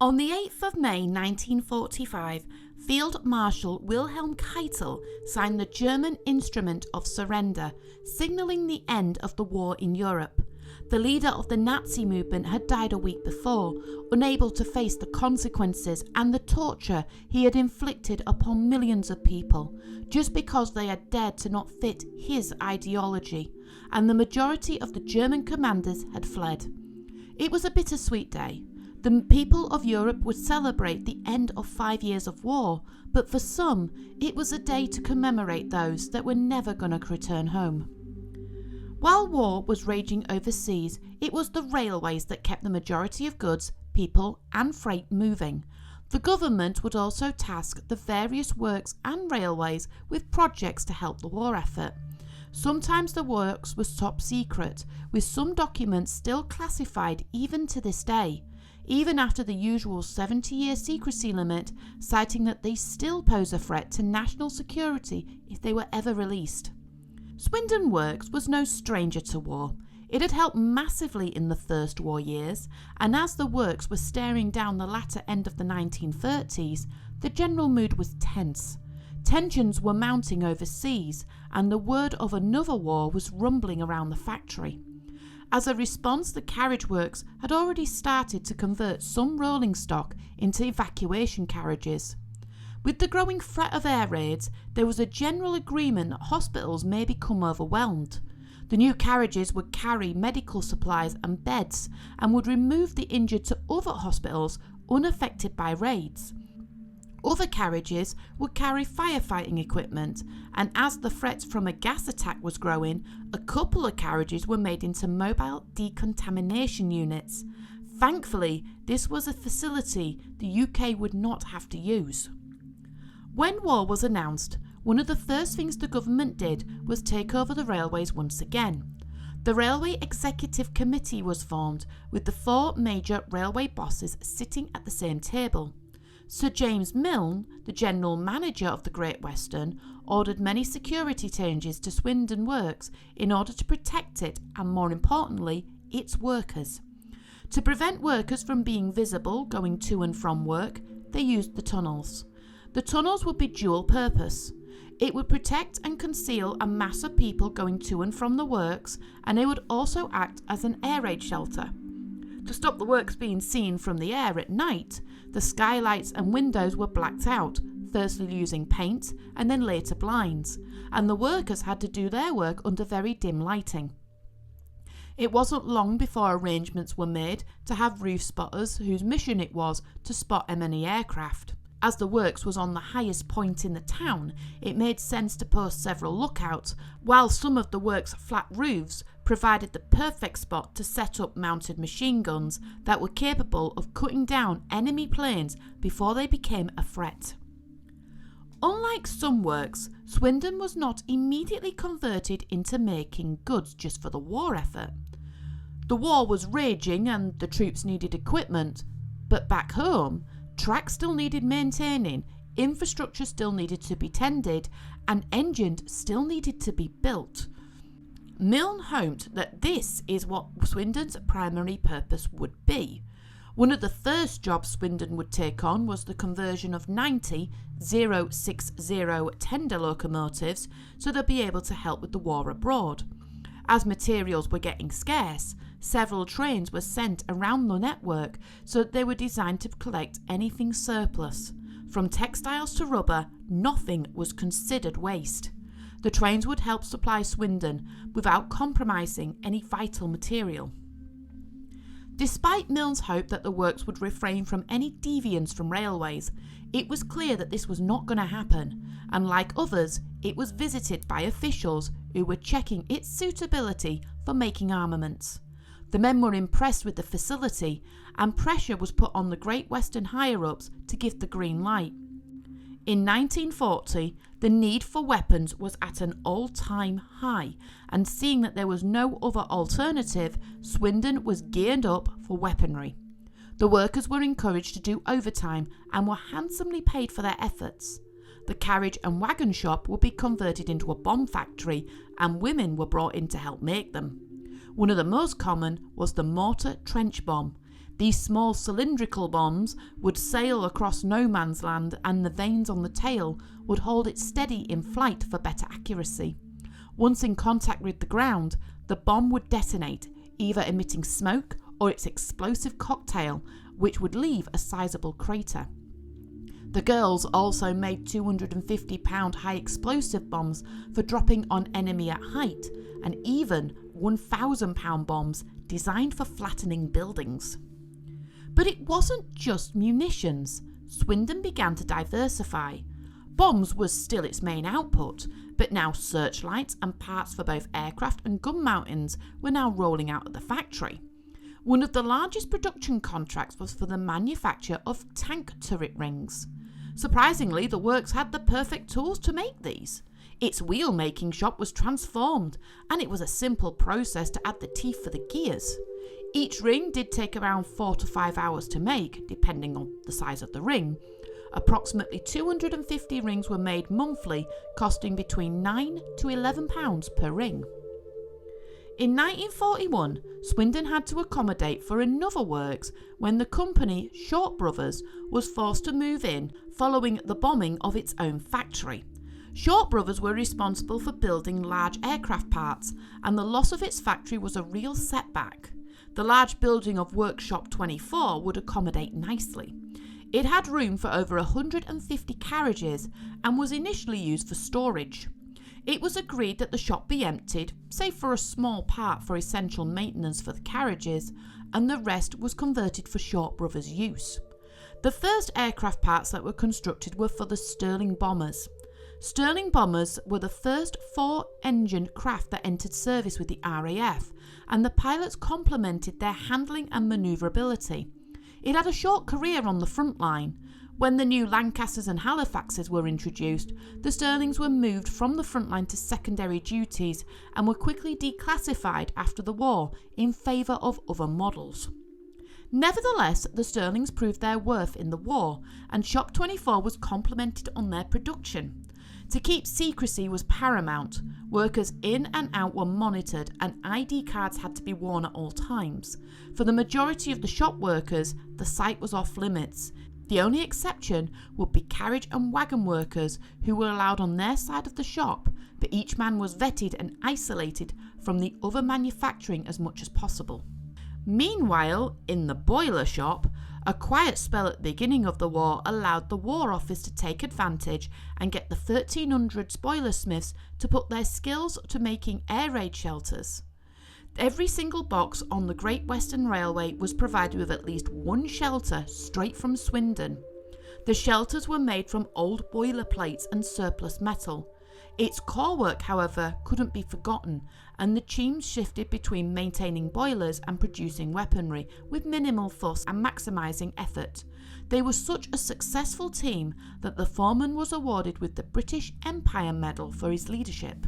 On the 8th of May 1945, Field Marshal Wilhelm Keitel signed the German Instrument of Surrender, signalling the end of the war in Europe. The leader of the Nazi movement had died a week before, unable to face the consequences and the torture he had inflicted upon millions of people, just because they had dared to not fit his ideology, and the majority of the German commanders had fled. It was a bittersweet day. The people of Europe would celebrate the end of 5 years of war, but for some, it was a day to commemorate those that were never going to return home. While war was raging overseas, it was the railways that kept the majority of goods, people and freight moving. The government would also task the various works and railways with projects to help the war effort. Sometimes the works was top secret, with some documents still classified even to this day, even after the usual 70-year secrecy limit, citing that they still pose a threat to national security if they were ever released. Swindon Works was no stranger to war. It had helped massively in the First War years, and as the works were staring down the latter end of the 1930s, the general mood was tense. Tensions were mounting overseas, and the word of another war was rumbling around the factory. As a response, the carriage works had already started to convert some rolling stock into evacuation carriages. With the growing threat of air raids, there was a general agreement that hospitals may become overwhelmed. The new carriages would carry medical supplies and beds and would remove the injured to other hospitals unaffected by raids. Other carriages would carry firefighting equipment, and as the threat from a gas attack was growing, a couple of carriages were made into mobile decontamination units. Thankfully, this was a facility the UK would not have to use. When war was announced, one of the first things the government did was take over the railways once again. The Railway Executive Committee was formed, with the 4 major railway bosses sitting at the same table. Sir James Milne, the general manager of the Great Western, ordered many security changes to Swindon Works in order to protect it and, more importantly, its workers. To prevent workers from being visible going to and from work, they used the tunnels. The tunnels would be dual purpose. It would protect and conceal a mass of people going to and from the works, and it would also act as an air raid shelter. To stop the works being seen from the air at night, the skylights and windows were blacked out, firstly using paint and then later blinds, and the workers had to do their work under very dim lighting. It wasn't long before arrangements were made to have roof spotters whose mission it was to spot enemy aircraft. As the works was on the highest point in the town, it made sense to post several lookouts, while some of the works' flat roofs provided the perfect spot to set up mounted machine guns that were capable of cutting down enemy planes before they became a threat. Unlike some works, Swindon was not immediately converted into making goods just for the war effort. The war was raging and the troops needed equipment, but back home, tracks still needed maintaining, infrastructure still needed to be tended, and engines still needed to be built. Milne hoped that this is what Swindon's primary purpose would be. One of the first jobs Swindon would take on was the conversion of 90 060 tender locomotives so they'd be able to help with the war abroad. As materials were getting scarce, several trains were sent around the network so that they were designed to collect anything surplus. From textiles to rubber, nothing was considered waste. The trains would help supply Swindon without compromising any vital material. Despite Milne's hope that the works would refrain from any deviance from railways, it was clear that this was not going to happen, and like others, it was visited by officials who were checking its suitability for making armaments. The men were impressed with the facility, and pressure was put on the Great Western higher-ups to give the green light. In 1940, the need for weapons was at an all-time high, and seeing that there was no other alternative, Swindon was geared up for weaponry. The workers were encouraged to do overtime and were handsomely paid for their efforts. The carriage and wagon shop would be converted into a bomb factory, and women were brought in to help make them. One of the most common was the mortar trench bomb. These small cylindrical bombs would sail across no man's land, and the vanes on the tail would hold it steady in flight for better accuracy. Once in contact with the ground, the bomb would detonate, either emitting smoke or its explosive cocktail, which would leave a sizable crater. The girls also made 250-pound high explosive bombs for dropping on enemy at height, and even 1,000-pound bombs designed for flattening buildings. But it wasn't just munitions. Swindon began to diversify. Bombs was still its main output, but now searchlights and parts for both aircraft and gun mountings were now rolling out at the factory. One of the largest production contracts was for the manufacture of tank turret rings. Surprisingly, the works had the perfect tools to make these. Its wheel-making shop was transformed, and it was a simple process to add the teeth for the gears. Each ring did take around 4 to 5 hours to make, depending on the size of the ring. Approximately 250 rings were made monthly, costing between £9 to £11 per ring. In 1941, Swindon had to accommodate for another works when the company, Short Brothers, was forced to move in following the bombing of its own factory. Short Brothers were responsible for building large aircraft parts, and the loss of its factory was a real setback. The large building of Workshop 24 would accommodate nicely. It had room for over 150 carriages and was initially used for storage. It was agreed that the shop be emptied, save for a small part for essential maintenance for the carriages, and the rest was converted for Short Brothers' use. The first aircraft parts that were constructed were for the Sterling bombers. Sterling bombers were the first 4-engine craft that entered service with the RAF, and the pilots complemented their handling and manoeuvrability. It had a short career on the front line. When the new Lancasters and Halifaxes were introduced, the Sterlings were moved from the front line to secondary duties and were quickly declassified after the war in favour of other models. Nevertheless, the Sterlings proved their worth in the war, and Shop 24 was complimented on their production. To keep secrecy was paramount. Workers in and out were monitored, and ID cards had to be worn at all times. For the majority of the shop workers, the site was off limits. The only exception would be carriage and wagon workers, who were allowed on their side of the shop, but each man was vetted and isolated from the other manufacturing as much as possible. Meanwhile, in the boiler shop, a quiet spell at the beginning of the war allowed the War Office to take advantage and get the 1300s boiler smiths to put their skills to making air raid shelters. Every single box on the Great Western Railway was provided with at least one shelter straight from Swindon. The shelters were made from old boiler plates and surplus metal. Its core work, however, couldn't be forgotten, and the teams shifted between maintaining boilers and producing weaponry with minimal fuss and maximising effort. They were such a successful team that the foreman was awarded with the British Empire Medal for his leadership.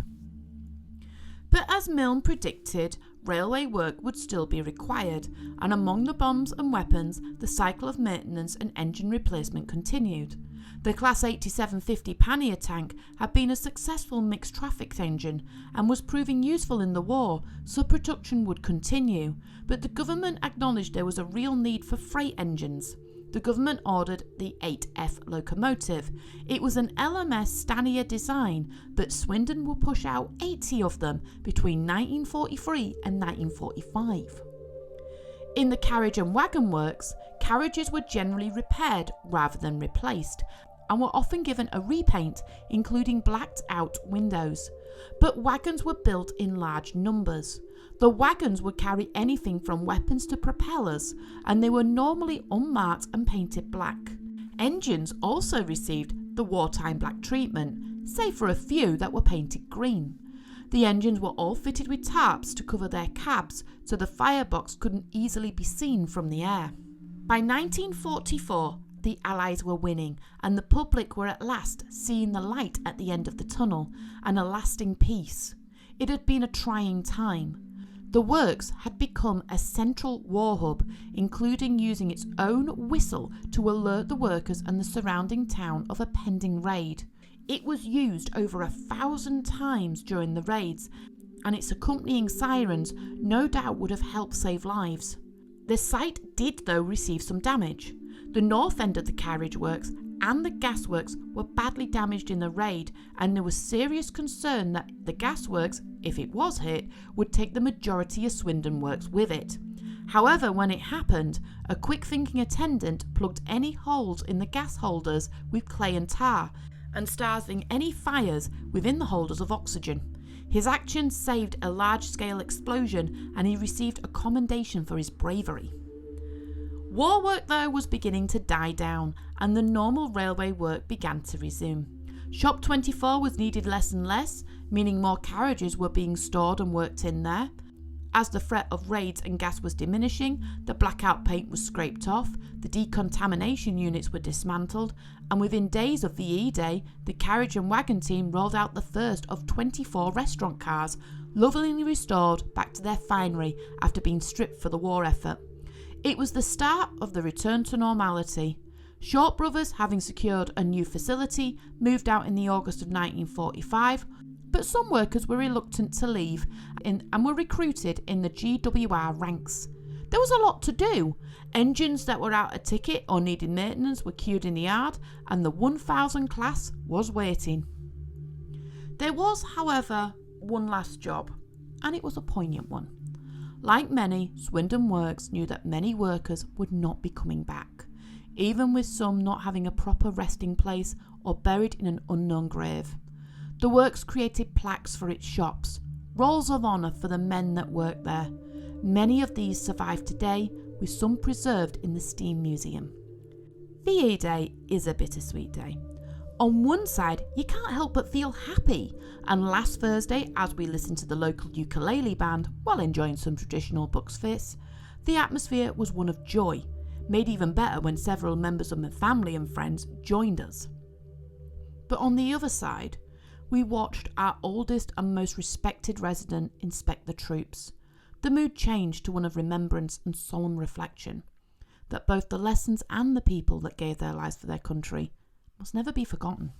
But as Milne predicted, railway work would still be required, and among the bombs and weapons, the cycle of maintenance and engine replacement continued. The Class 8750 pannier tank had been a successful mixed traffic engine and was proving useful in the war, so production would continue, but the government acknowledged there was a real need for freight engines. The government ordered the 8F locomotive. It was an LMS Stanier design, but Swindon would push out 80 of them between 1943 and 1945. In the carriage and wagon works, carriages were generally repaired rather than replaced, and were often given a repaint, including blacked out windows. But wagons were built in large numbers. The wagons would carry anything from weapons to propellers, and they were normally unmarked and painted black. Engines also received the wartime black treatment, save for a few that were painted green. The engines were all fitted with tarps to cover their cabs, so the firebox couldn't easily be seen from the air. By 1944, the Allies were winning, and the public were at last seeing the light at the end of the tunnel and a lasting peace. It had been a trying time. The works had become a central war hub, including using its own whistle to alert the workers and the surrounding town of a pending raid. It was used over 1,000 times during the raids, and its accompanying sirens no doubt would have helped save lives. The site did though receive some damage. The north end of the carriage works and the gasworks were badly damaged in the raid, and there was serious concern that the gasworks, if it was hit, would take the majority of Swindon Works with it. However, when it happened, a quick-thinking attendant plugged any holes in the gas holders with clay and tar, and starting any fires within the holders of oxygen. His action saved a large-scale explosion, and he received a commendation for his bravery. War work though was beginning to die down, and the normal railway work began to resume. Shop 24 was needed less and less, meaning more carriages were being stored and worked in there. As the threat of raids and gas was diminishing, the blackout paint was scraped off, the decontamination units were dismantled, and within days of VE Day, the carriage and wagon team rolled out the first of 24 restaurant cars, lovingly restored back to their finery after being stripped for the war effort. It was the start of the return to normality. Short Brothers, having secured a new facility, moved out in the August of 1945, but some workers were reluctant to leave and were recruited in the GWR ranks. There was a lot to do. Engines that were out of ticket or needed maintenance were queued in the yard, and the 1000 class was waiting. There was, however, one last job, and it was a poignant one. Like many, Swindon Works knew that many workers would not be coming back, even with some not having a proper resting place or buried in an unknown grave. The works created plaques for its shops, rolls of honour for the men that worked there. Many of these survive today, with some preserved in the Steam Museum. VE Day is a bittersweet day. On one side, you can't help but feel happy, and last Thursday, as we listened to the local ukulele band while enjoying some traditional Bucks Fizz, the atmosphere was one of joy, made even better when several members of my family and friends joined us. But on the other side, we watched our oldest and most respected resident inspect the troops. The mood changed to one of remembrance and solemn reflection, that both the lessons and the people that gave their lives for their country must never be forgotten.